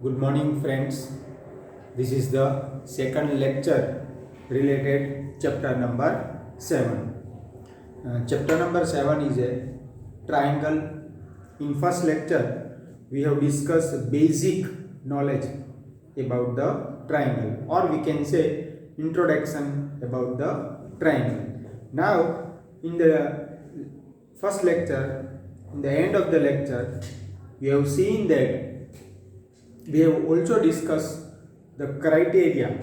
Good morning, friends. This is the second lecture related chapter number 7. Chapter number 7 is a triangle. In first lecture, we have discussed basic knowledge about the triangle, or we can say introduction about the triangle. Now, in the first lecture, in the end of the lecture, we have seen that we have also discussed the criteria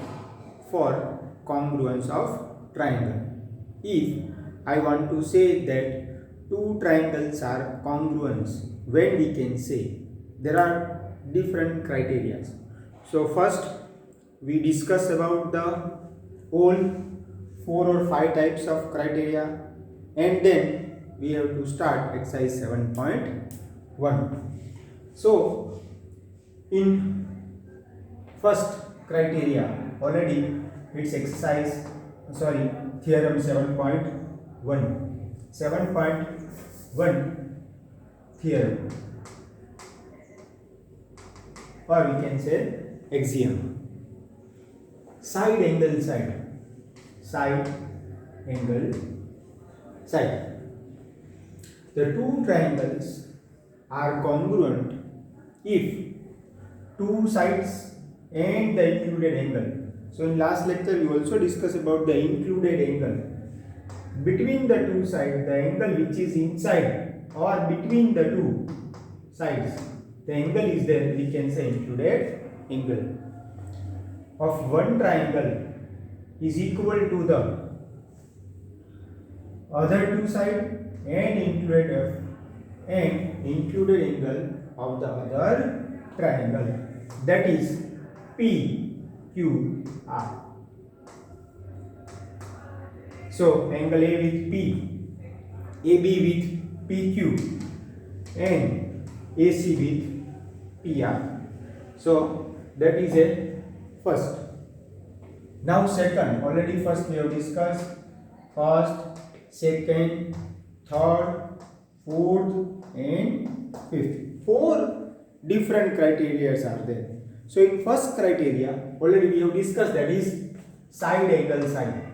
for congruence of triangle. If I want to say that two triangles are congruent, when we can say there are different criteria. So first we discuss about the all 4 or 5 types of criteria, and then we have to start exercise 7.1. So in first criteria already it's exercise theorem 7.1 theorem, or we can say axiom. Side angle side. The two triangles are congruent if two sides and the included angle. So in last lecture we also discussed about the included angle. Between the two sides, the angle which is inside or between the two sides, the angle is there, we can say included angle of one triangle is equal to the other two sides and included angle of the other triangle, that is PQR. So angle A with P, AB with PQ, and AC with PR. So that is a first. Now second, already first we have discussed first, second, third, fourth and fifth. 4 different criteria are there. So in first criteria already we have discussed, that is side angle side.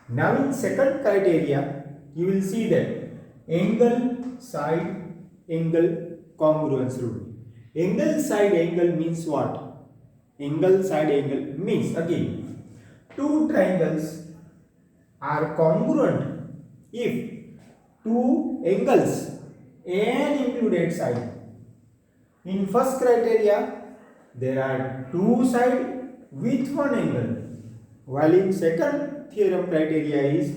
Now in second criteria you will see that angle side angle congruence rule. Angle side angle means what? Angle side angle means, again, two triangles are congruent if two angles and included side. In first criteria there are two sides with one angle, while in second theorem criteria is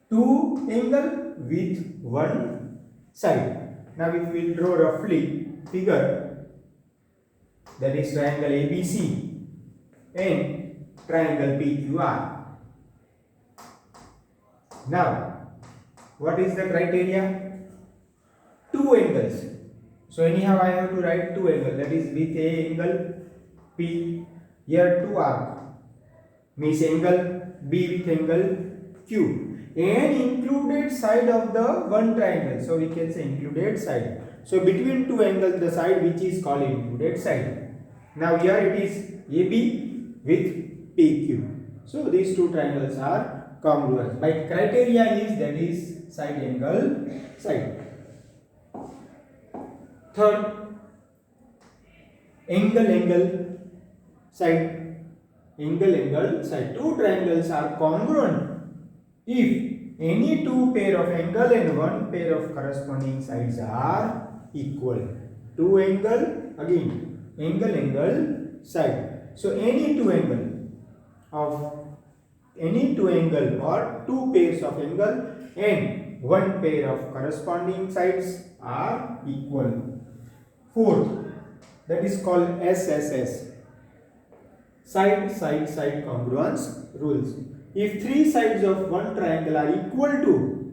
two angle with one side. Now if we will draw roughly figure, that is triangle ABC and triangle PQR. Now what is the criteria? Two angles. So anyhow I have to write two angles, that is with a angle P, here 2 arc, means angle B with angle Q, and included side of the one triangle. So we can say included side. So between two angles, the side which is called included side. Now here it is AB with PQ. So these two triangles are congruent. My criteria is, that is side angle side. Third, angle side. Angle side. Two triangles are congruent if any two pair of angle and one pair of corresponding sides are equal. Two angle, again angle side. So any two angle or two pairs of angle and one pair of corresponding sides are equal. Fourth, that is called SSS, side congruence rules. If three sides of one triangle are equal to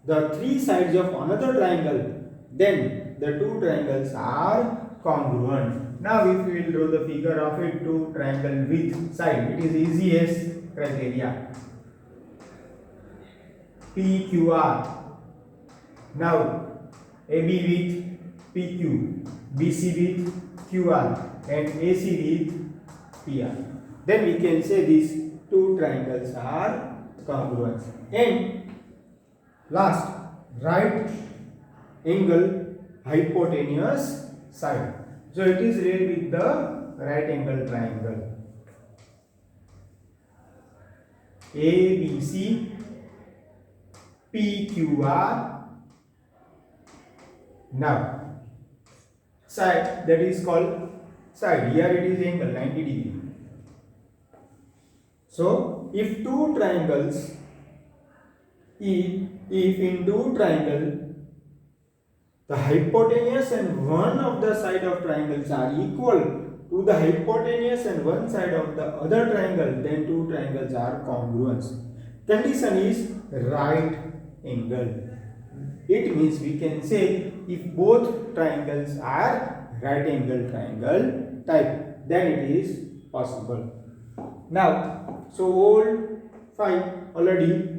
the three sides of another triangle, then the two triangles are congruent. Now if we will draw the figure of it, two triangle with side, it is easiest criteria. PQR. Now AB with PQ, BC with QR and AC with PR. Then we can say these two triangles are congruent. And last, right angle hypotenuse side. So it is read with the right angle triangle. ABC PQR. Now side, that is called side. Here it is angle 90 degree. So if two triangles, if in two triangle the hypotenuse and one of the side of triangles are equal to the hypotenuse and one side of the other triangle, then two triangles are congruent. Condition is right angle. It means we can say if both triangles are right angle triangle type, then it is possible. Now, so all 5 already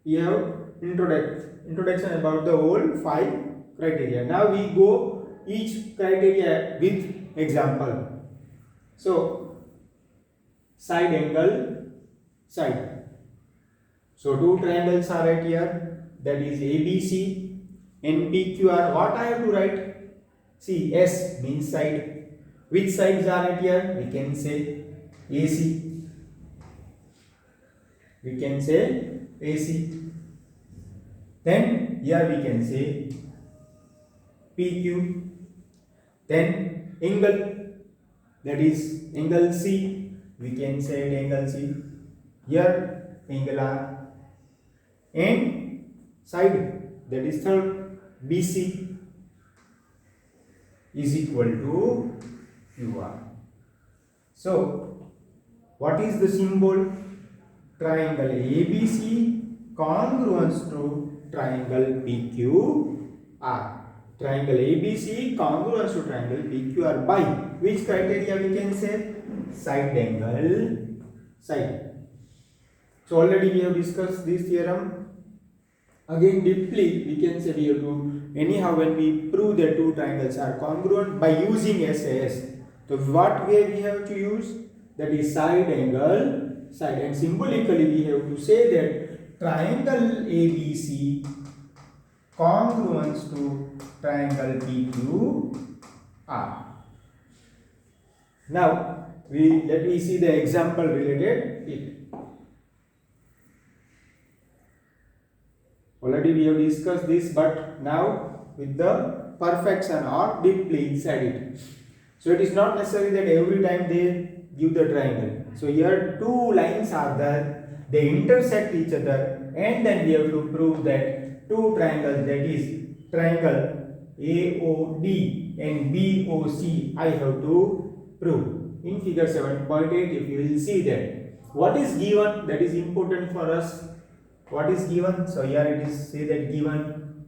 we have introduction about the whole 5 criteria. Now we go each criteria with example. So side angle side. So two triangles are right here, that is ABC and PQR. What I have to write? See, S means side. Which sides are right here? We can say AC. We can say AC. Then here we can say PQ. Then angle, that is angle C. We can say angle C. Here angle R. And side, that is third, BC is equal to QR. So what is the symbol? Triangle ABC congruent to triangle PQR. Triangle ABC congruent to triangle PQR by which criteria we can say? Side angle side. So already we have discussed this theorem. Again deeply we can say we have to, anyhow when we prove that two triangles are congruent by using SAS. So what way we have to use? That is side angle side, and symbolically we have to say that triangle ABC congruent to triangle PQR. Now let me see the example related it. Already we have discussed this, but now with the perfection or deeply inside it. So it is not necessary that every time they give the triangle. So here two lines are there, they intersect each other, and then we have to prove that two triangles, that is triangle AOD and BOC, I have to prove. In figure 7.8 if you will see that what is given, that is important for us. What is given? So here it is say that given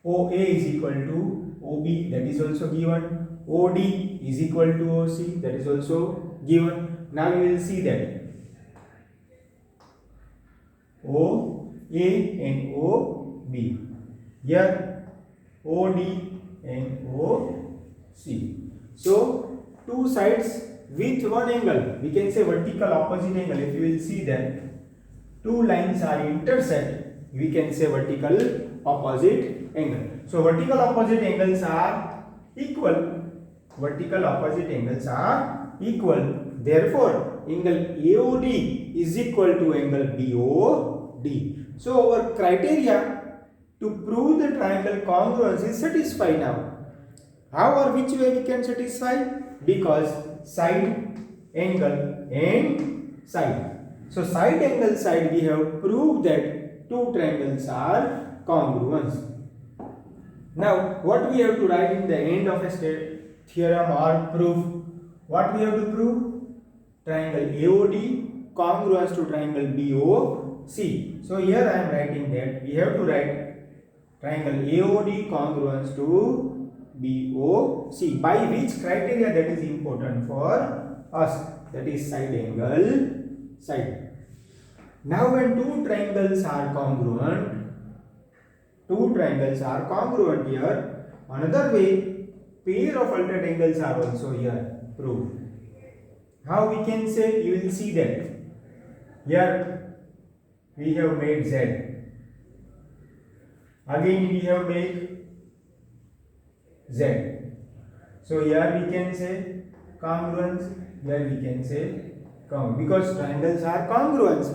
OA is equal to OB, that is also given. OD is equal to OC, that is also given. Now you will see that OA and OB. Here OD and OC. So two sides with one angle, we can say vertical opposite angle. If you will see that two lines are intersect, we can say vertical opposite angle. So vertical opposite angles are equal. Vertical opposite angles are equal. Therefore, angle AOD is equal to angle BOD. So our criteria to prove the triangle congruence is satisfied now. How or which way we can satisfy? Because side angle and side. So side angle side we have proved that two triangles are congruent. Now what we have to write in the end of a theorem or proof? What we have to prove? Triangle AOD congruent to triangle BOC. So here I am writing that we have to write triangle AOD congruent to BOC. By which criteria? That is important for us. That is side angle side. Now when two triangles are congruent here, another way pair of altered angles are also here proved. How we can say? You will see that here we have made Z. Again we have made Z. So here we can say congruence. Here we can say congruence because triangles are congruence.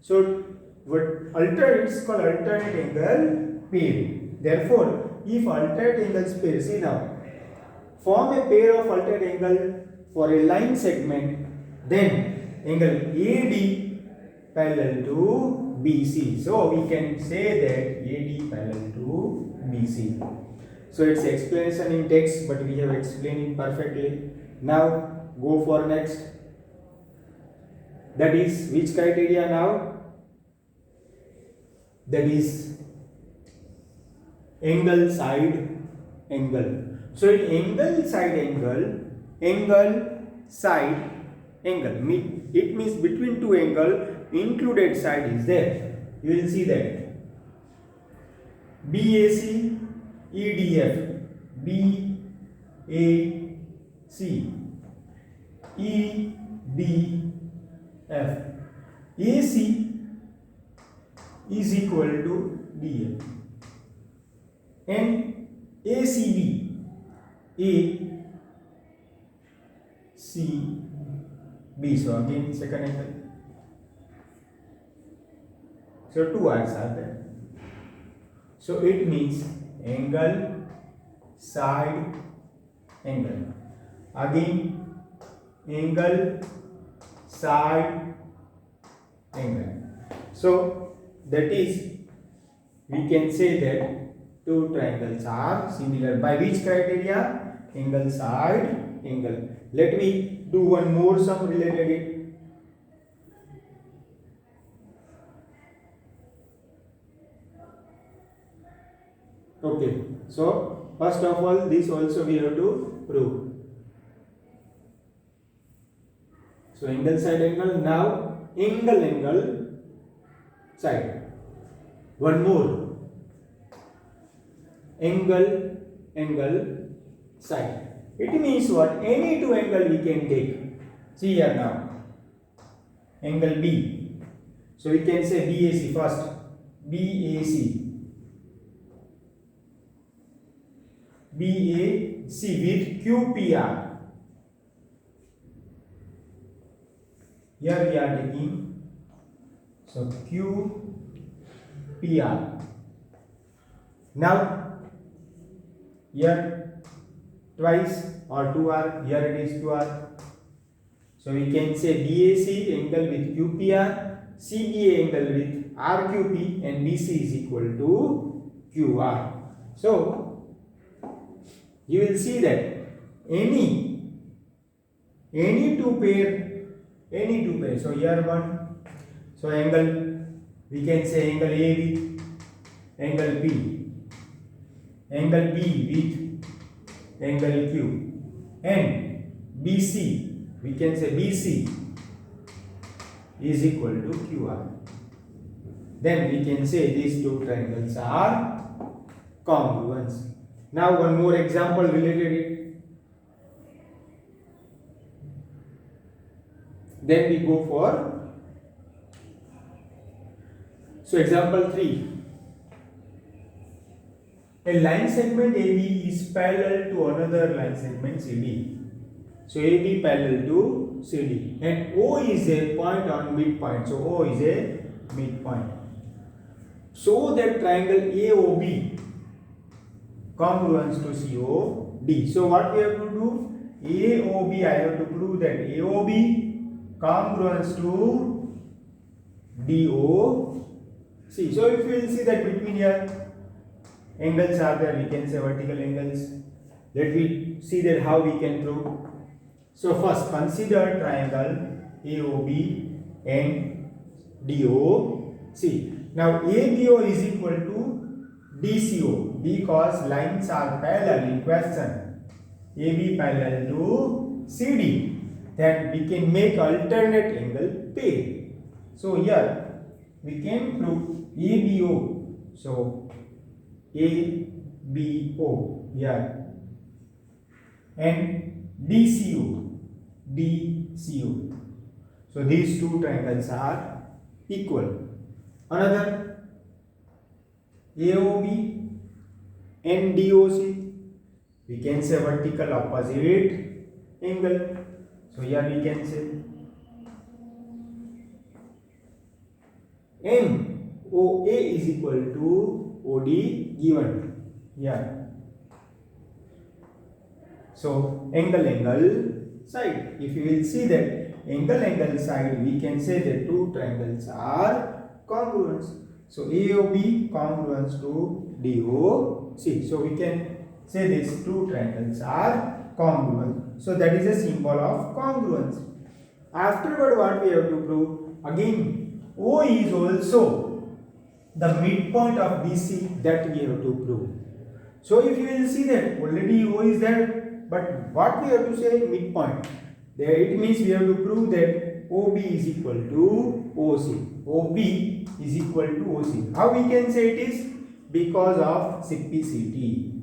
So what altered? It's called alternate angle pair. Therefore, if alternate angles pair, see now, form a pair of alternate angle for a line segment, then angle AD parallel to BC. So we can say that AD parallel to BC. So it's explanation in text, but we have explained it perfectly. Now go for next. That is which criteria now? That is angle side angle. So in angle side side angle, it means between two angle included side is there. You will see that BAC EDF, BAC EDF, AC is equal to DF, and ACB, ACB, so again second angle. So two arcs are there. So it means angle side angle, again angle side angle. So that is, we can say that two triangles are similar. By which criteria? Angle side angle. Let me do one more sum related it. Okay, so first of all, this also we have to prove. So angle side angle. Now angle side. One more, angle side. It means what? Any two angle we can take. See here now, angle B. So we can say BAC first. BAC with QPR. Here we are taking, so QPR. Now here twice or 2R, here it is 2R. So we can say BAC angle with QPR, CBA angle with RQP, and BC is equal to QR. So you will see that any two pair. So here one. So angle, we can say angle A with angle P, angle B with angle Q, and BC, we can say BC is equal to QR. Then we can say these two triangles are congruence. Now one more example related it. Then we go for, so example 3. A line segment AB is parallel to another line segment CD. So AB parallel to CD, and O is a point on midpoint. So O is a midpoint. So that triangle AOB congruence to COD. So what we have to do? AOB, I have to prove that AOB congruence to DOC. So if you will see that between here angles are there, we can say vertical angles. Let me see that how we can prove. So first consider triangle AOB and DOC. Now ABO is equal to DCO because lines are parallel in question. AB parallel to CD. Then we can make alternate angle pair. So here we can prove ABO. So ABO here and DCO. DCO. So these two triangles are equal. Another AOB and DOC. We can say vertical opposite angle. So here we can say MOA is equal to OD given here. So angle side. If you will see that angle side, we can say that two triangles are congruent. So AOB congruent to DOC. So we can say these two triangles are congruent. So that is a symbol of congruence. Afterward, what we have to prove? Again, O is also the midpoint of BC, that we have to prove. So if you will see that already O is there, but what we have to say? Midpoint. There it means we have to prove that OB is equal to OC. OB is equal to OC. How we can say it is? Because of simplicity.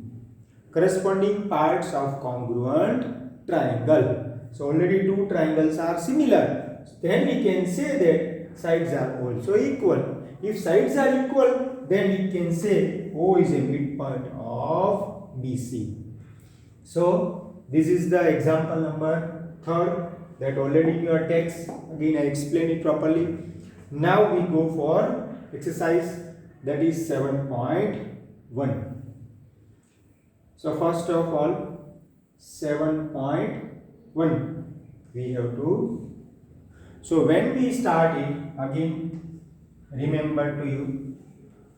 Corresponding parts of congruent triangle. So already two triangles are similar. Then we can say that sides are also equal. If sides are equal, then we can say O is a midpoint of BC. So this is the example number 3rd, that already in your text. Again I explain it properly. Now we go for exercise, that is 7.1. So first of all, 7.1 we have to. So when we start it, again remember to you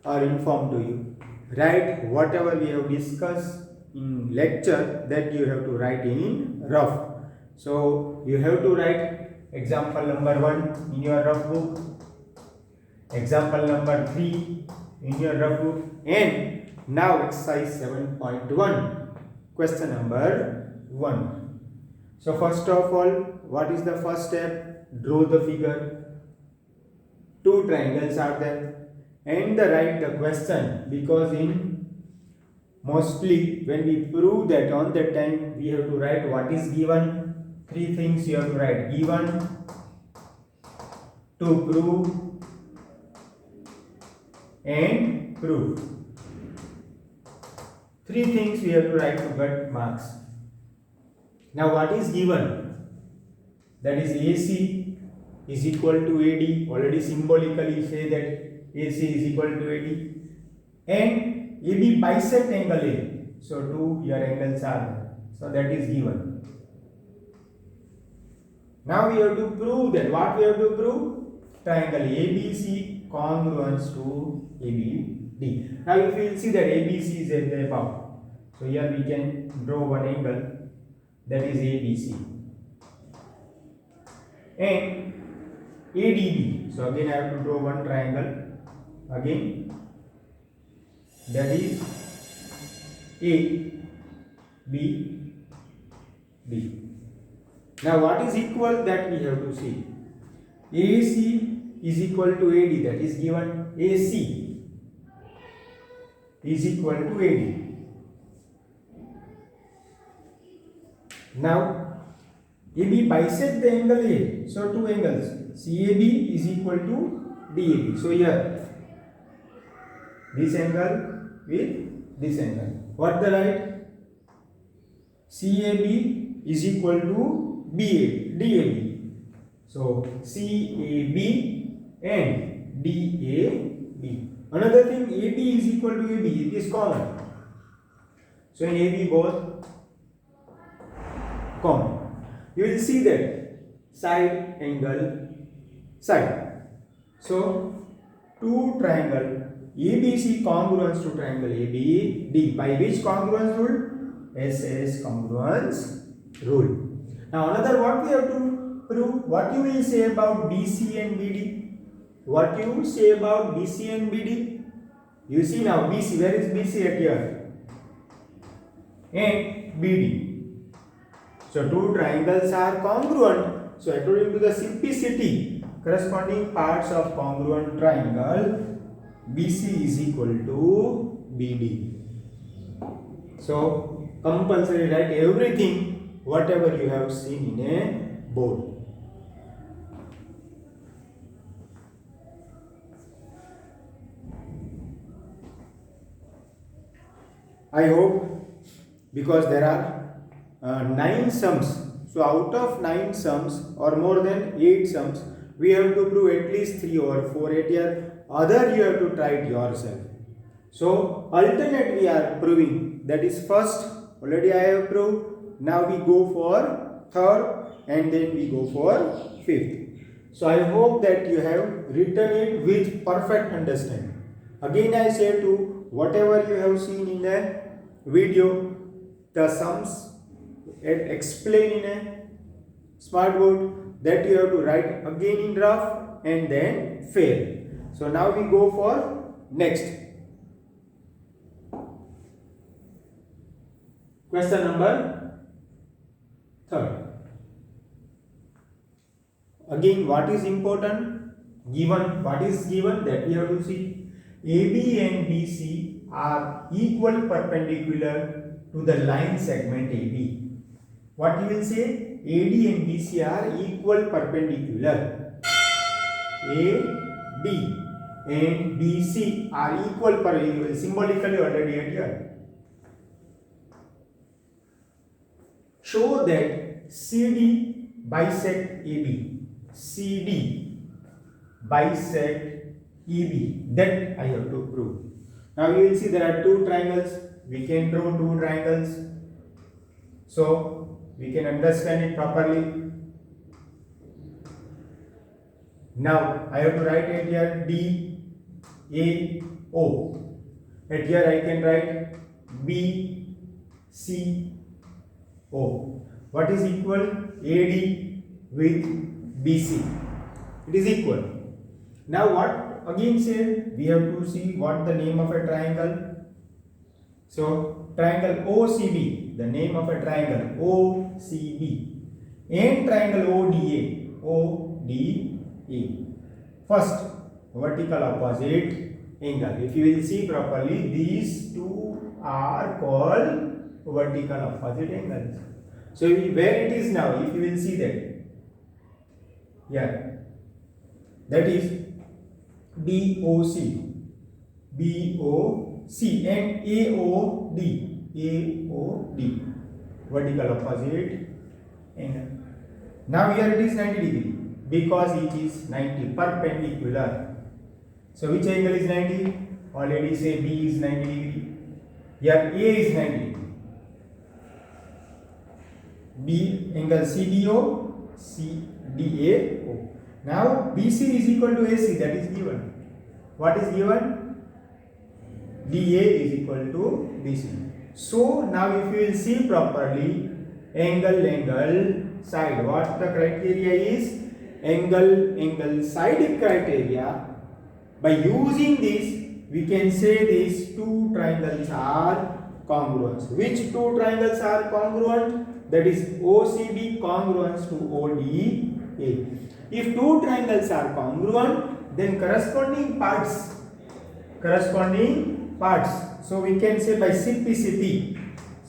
or inform to you, write whatever we have discussed in lecture, that you have to write in rough. So you have to write example number 1 in your rough book, example number 3 in your rough book, and now exercise 7.1, question number 1. So first of all, what is the first step? Draw the figure. Two triangles are there, and write the question, because in mostly when we prove that, on that time we have to write what is given. 3 things you have to write: given, to prove, and prove. 3 things we have to write to get marks. Now what is given? That is AC is equal to AD. Already symbolically say that AC is equal to AD. And AB bisect angle A. So two your angles are there. So that is given. Now we have to prove that. What we have to prove? Triangle ABC congruent to ABD. Now if you will see that ABC is at the above. So here we can draw one angle, that is ABC. And ADB. So again I have to draw one triangle. Again, that is ABD. Now what is equal, that we have to see. AC is equal to AD, that is given. AC is equal to AD. Now AB bisect the angle A. So two angles, CAB is equal to DAB. So here this angle with this angle. What the right? CAB is equal to DAB. So CAB and DAB. Another thing, AB is equal to AB. It is common. So in AB both common. You will see that side angle side. So two triangle ABC congruence to triangle ABD. By which congruence rule? SS congruence rule. Now another, what we have to prove? What you will say about BC and BD? What you say about BC and BD? You see now BC, where is BC at here? And BD. So two triangles are congruent. So according to the simplicity, corresponding parts of congruent triangle, BC is equal to BD. So compulsory write everything whatever you have seen in a board. I hope, because there are 9 sums. So out of 9 sums or more than 8 sums, we have to prove at least 3 or 4 at your other you have to try it yourself. So alternate we are proving, that is first already I have proved. Now we go for third and then we go for fifth. So I hope that you have written it with perfect understanding. Again I say to whatever you have seen in the video, the sums explain in a smart board, that you have to write again in rough and then fail. So now we go for next. Question number 3. Again, what is important? Given, what is given, that we have to see. AB and BC are equal perpendicular to the line segment AB. What you will say? AD and BC are equal perpendicular. AD and BC are equal perpendicular. Symbolically already here. Show that CD bisect AB. CD bisect EB. That I have to prove. Now you will see there are 2 triangles. We can draw 2 triangles. So we can understand it properly. Now I have to write it here D A O. At here I can write B C O. What is equal? AD with BC. It is equal. Now what again say? We have to see what the name of a triangle. So triangle OCB, the name of a triangle OCB, and triangle ODA. ODA. First, vertical opposite angle. If you will see properly, these two are called vertical opposite angles. So where it is now, if you will see that, yeah, that is BOC, BOC and AOD, AOD, vertical opposite angle. Now here it is 90 degree because it is 90 perpendicular. So which angle is 90? Already say B is 90 degree. Here A is 90 degree. B angle CDO, CDAO. Now BC is equal to AC, that is given. What is given? DA is equal to BC. So now if you will see properly, angle, side. What the criteria is? Angle, side criteria. By using this, we can say these two triangles are congruent. Which two triangles are congruent? That is OCB congruent to ODA. If two triangles are congruent, then corresponding parts. So we can say by simplicity,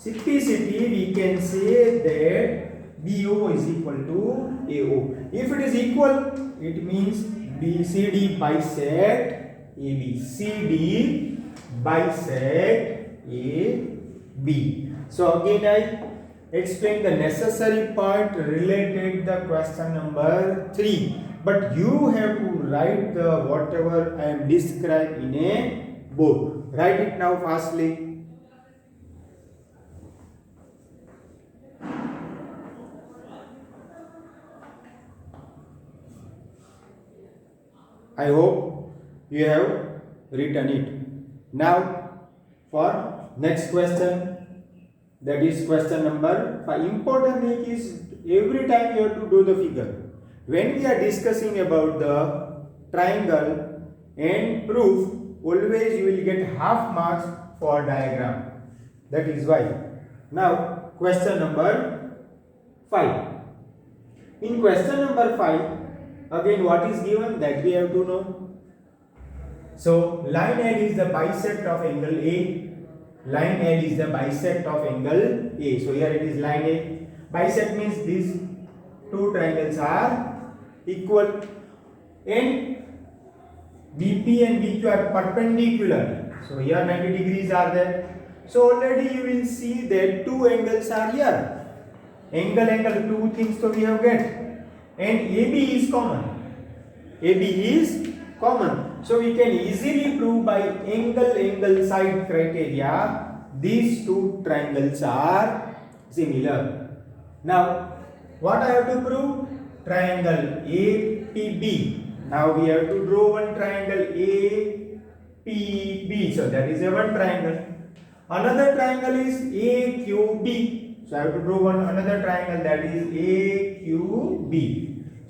we can say that BO is equal to AO. If it is equal, it means BCD bisect AB. CD bisect AB. So again I explain the necessary part related the question number 3. But you have to write the whatever I am described in a board. Write it now fastly. I hope you have written it. Now for next question, that is question number 5. Important thing is every time you have to do the figure. When we are discussing about the triangle and proof, always you will get half marks for diagram. That is why. Now question number 5. In question number 5, again what is given, that we have to know. So line L is the bisect of angle A. Line L is the bisect of angle A. So here it is line A. Bisect means these two triangles are equal, and BP and BQ are perpendicular. So here 90 degrees are there. So already you will see that two angles are here. Angle, two things so we have get. And AB is common. AB is common. So we can easily prove by angle side criteria these two triangles are similar. Now what I have to prove? Triangle APB. Now we have to draw one triangle APB. So that is a one triangle. Another triangle is AQB. So I have to draw another triangle, that is AQB.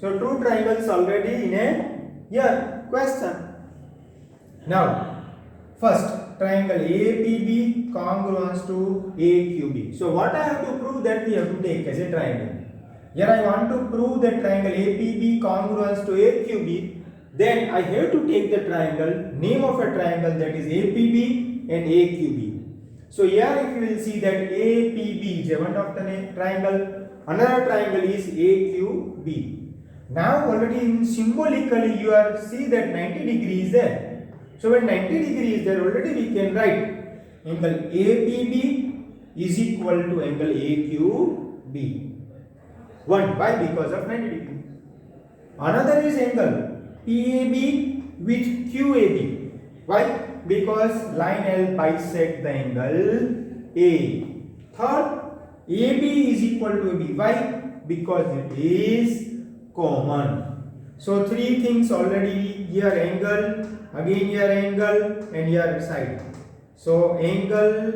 So two triangles already in a question. Now first triangle APB congruence to AQB. So what I have to prove, that we have to take as a triangle. Here I want to prove the triangle APB congruence to AQB. Then I have to take the triangle, name of a triangle, that is APB and AQB. So here if you will see that APB is one of the triangle, another triangle is AQB. Now already in symbolically you are see that 90 degree is there. So when 90 degree is there, already we can write angle APB is equal to angle AQB. Why? Because of 90 degree. Another is angle PAB with QAB. Why? Because line L bisect the angle A. Third, AB is equal to AB. Why? Because it is common. So three things already here: angle, again here angle, and here side. So angle,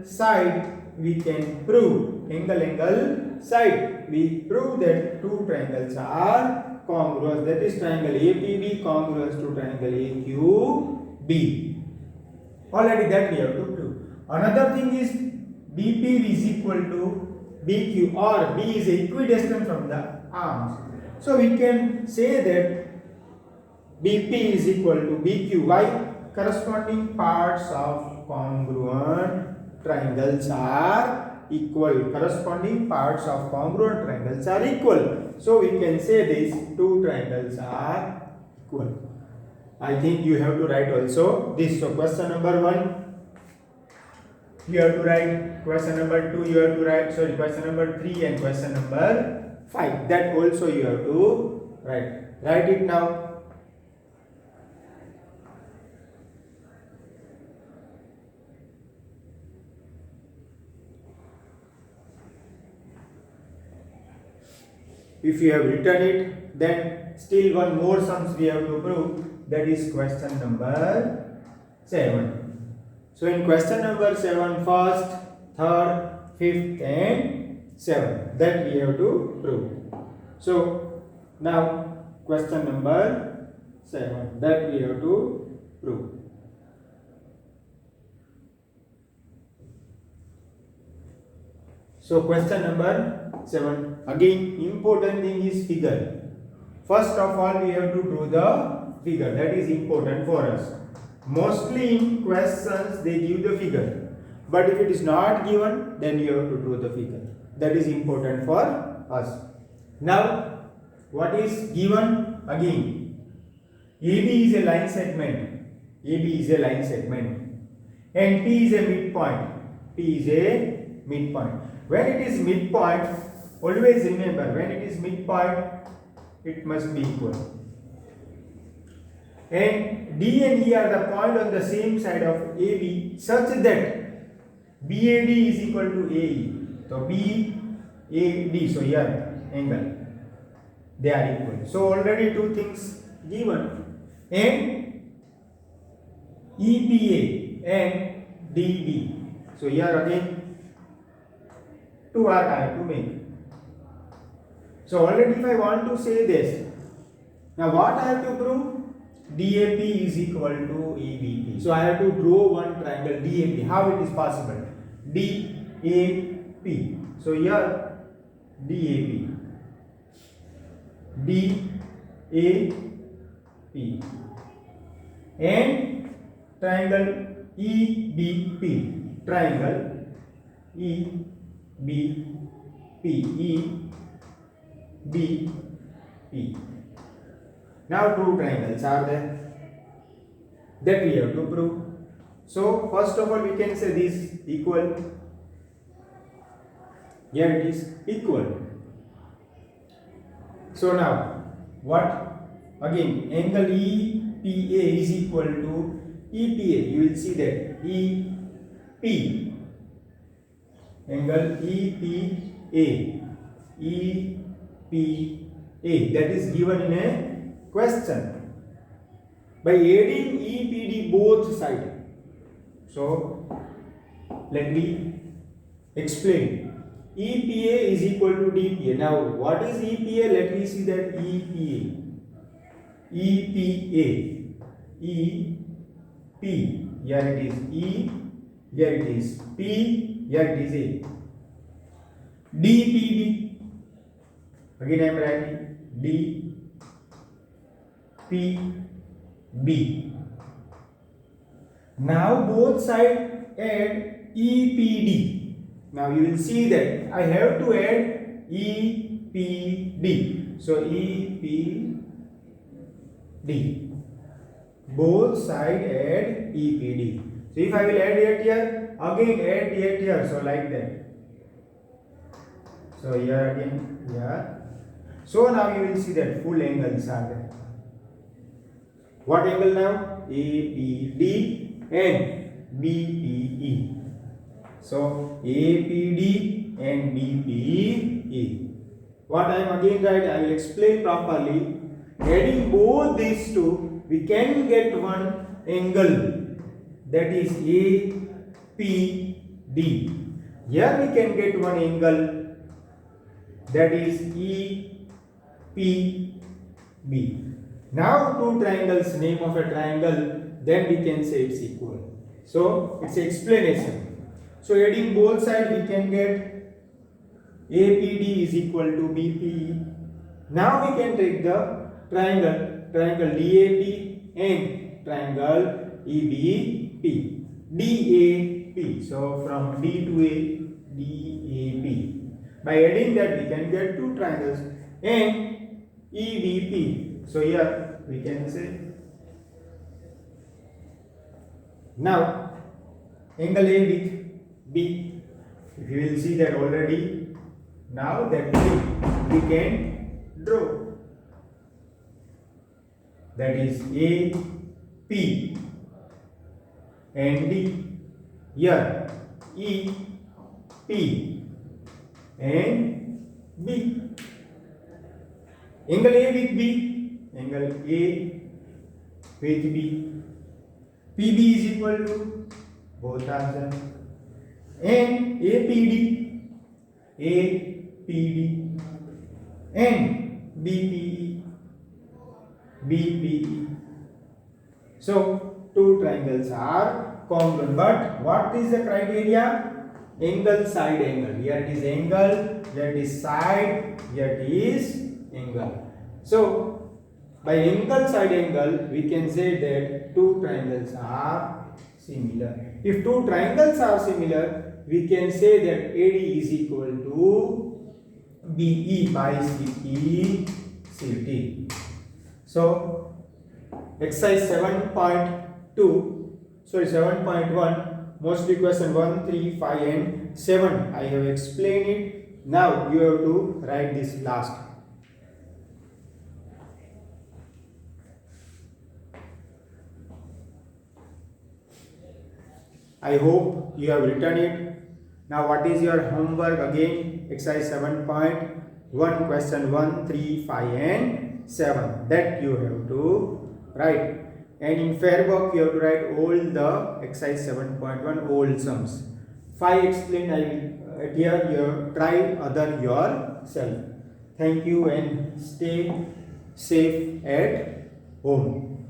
side we can prove. Angle, side we prove that two triangles are congruous. That is triangle APB congruous to triangle AQB. Already that we have to prove. Another thing is BP is equal to BQ, or B is equidistant from the arms. So we can say that BP is equal to BQ. Why? Corresponding parts of congruent triangles are equal. Corresponding parts of congruent triangles are equal. So we can say these two triangles are equal. I think you have to write also this. So question number 1 you have to write, question number 2 you have to write, question number 3 and question number 5. That also you have to write. Write it now. If you have written it, then still one more sums we have to prove. That is question number 7. So in question number 7, first, third, fifth and 7th, that we have to prove. So now question number 7, that we have to prove. So question number 7, again important thing is figure. First of all we have to draw the figure. That is important for us. Mostly in questions they give the figure, but if it is not given, then you have to draw the figure. That is important for us. Now what is given? Again AB is a line segment. AB is a line segment and P is a midpoint. P is a midpoint. When it is midpoint, always remember, when it is midpoint, it must be equal. And D and E are the point on the same side of AB such that BAD is equal to AE. So BAD, so here angle, they are equal. So already two things given. And EPA and DB. So here again two are I have to make. So already if I want to say this, now what I have to prove? DAP is equal to EBP. So I have to draw one triangle DAP. How it is possible? DAP. So here DAP. DAP. And triangle EBP, triangle EBP, EBP. Now two triangles are there that we have to prove. So first of all we can say this equal. Here it is equal. So now what? Again angle EPA is equal to EPA. You will see that EP, angle EPA, EPA, that is given in a question by adding EPD both sides. So let me explain. EPA is equal to DPA. Now what is EPA? Let me see that EPA, EPA, EP, here it is E, here it is P, here it is A. DPB, again I am writing DPB. Now both sides add EPD. Now you will see that I have to add EPD. So EPD. Both sides add EPD. So if I will add it here, again add it here. So like that. So here again, here. So now you will see that full angles are there. What angle now? APD and BPE. So APD and BPE. What I am again write, I will explain properly. Adding both these two, we can get one angle, that is APD. Here we can get one angle, that is EPB. Now two triangles, name of a triangle, then we can say it's equal. So it's explanation. So adding both sides we can get APD is equal to BPE. Now we can take the triangle DAP and triangle EBP, DAP. So from D to A, DAP. By adding that we can get two triangles and EBP. So here we can say now angle A with B. If you will see that already, now that we can draw. That is A, P and D. Here E, P and B. Angle A with B, angle A with B. PB is equal to both are done. And APD and BPE. So two triangles are congruent. But what is the criteria? Angle, side angle. Here it is angle, here it is side, here it is angle. So by angle, side angle, we can say that two triangles are similar. If two triangles are similar, we can say that AD is equal to BE by CT. So exercise 7.1, mostly question 1, 3, 5 and 7 I have explained it. Now you have to write this last. I hope you have written it. Now what is your homework? Again exercise 7.1, question 1, 3, 5 and 7 that you have to write. And in fair work you have to write all the exercise 7.1 all sums. 5 explained I will here you have try other yourself. Thank you and stay safe at home.